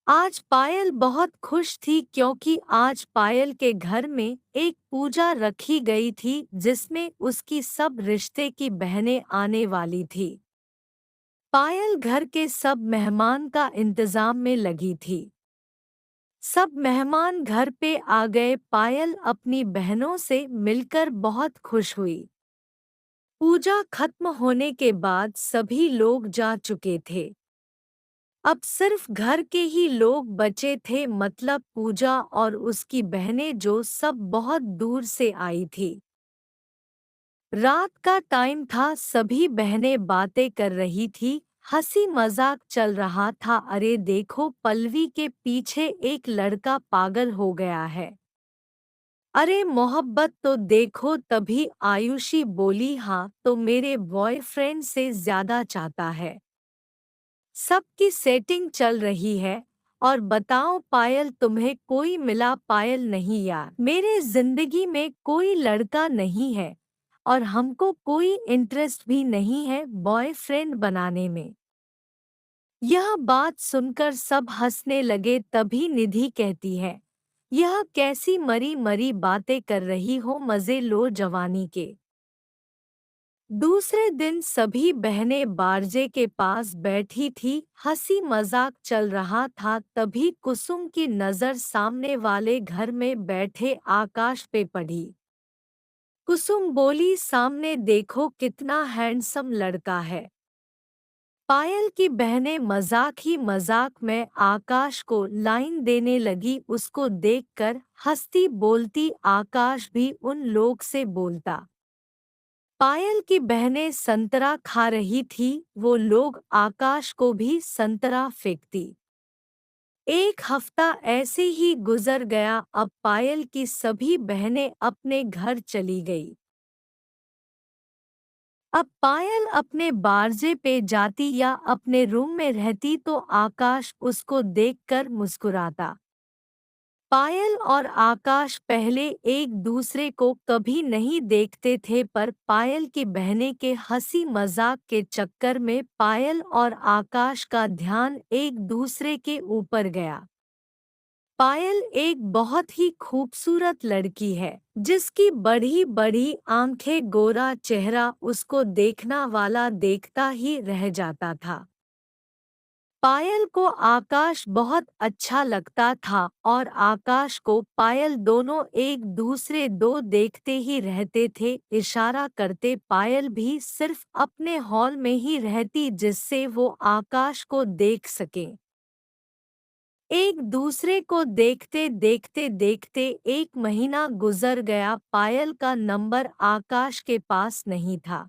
आज पायल बहुत खुश थी क्योंकि आज पायल के घर में एक पूजा रखी गई थी जिसमें उसकी सब रिश्ते की बहनें आने वाली थी। पायल घर के सब मेहमान का इंतजाम में लगी थी। सब मेहमान घर पे आ गए। पायल अपनी बहनों से मिलकर बहुत खुश हुई। पूजा खत्म होने के बाद सभी लोग जा चुके थे। अब सिर्फ घर के ही लोग बचे थे, मतलब पूजा और उसकी बहनें जो सब बहुत दूर से आई थी। रात का टाइम था, सभी बहनें बातें कर रही थी, हंसी मजाक चल रहा था। अरे देखो, पल्लवी के पीछे एक लड़का पागल हो गया है। अरे मोहब्बत तो देखो। तभी आयुषी बोली, हाँ तो मेरे बॉयफ्रेंड से ज्यादा चाहता है। सबकी सेटिंग चल रही है। और बताओ पायल, तुम्हें कोई मिला? पायल, नहीं यार, मेरे जिंदगी में कोई लड़का नहीं है और हमको कोई इंटरेस्ट भी नहीं है बॉयफ्रेंड बनाने में। यह बात सुनकर सब हंसने लगे। तभी निधि कहती है, यह कैसी मरी मरी बातें कर रही हो, मजे लो जवानी के। दूसरे दिन सभी बहनें बारजे के पास बैठी थी, हंसी मजाक चल रहा था। तभी कुसुम की नजर सामने वाले घर में बैठे आकाश पे पड़ी। कुसुम बोली, सामने देखो कितना हैंडसम लड़का है। पायल की बहनें मजाक ही मजाक में आकाश को लाइन देने लगी। उसको देखकर हंसती बोलती, आकाश भी उन लोग से बोलता। पायल की बहनें संतरा खा रही थी, वो लोग आकाश को भी संतरा फेंकती। एक हफ्ता ऐसे ही गुजर गया। अब पायल की सभी बहनें अपने घर चली गई। अब पायल अपने बारजे पे जाती या अपने रूम में रहती तो आकाश उसको देखकर मुस्कुराता। पायल और आकाश पहले एक दूसरे को कभी नहीं देखते थे, पर पायल की बहनें के हंसी मजाक के चक्कर में पायल और आकाश का ध्यान एक दूसरे के ऊपर गया। पायल एक बहुत ही खूबसूरत लड़की है, जिसकी बड़ी बड़ी आंखें, गोरा चेहरा, उसको देखना वाला देखता ही रह जाता था। पायल को आकाश बहुत अच्छा लगता था और आकाश को पायल, दोनों एक दूसरे दो देखते ही रहते थे, इशारा करते। पायल भी सिर्फ अपने हॉल में ही रहती जिससे वो आकाश को देख सके। एक दूसरे को देखते देखते देखते 1 महीना गुजर गया। पायल का नंबर आकाश के पास नहीं था।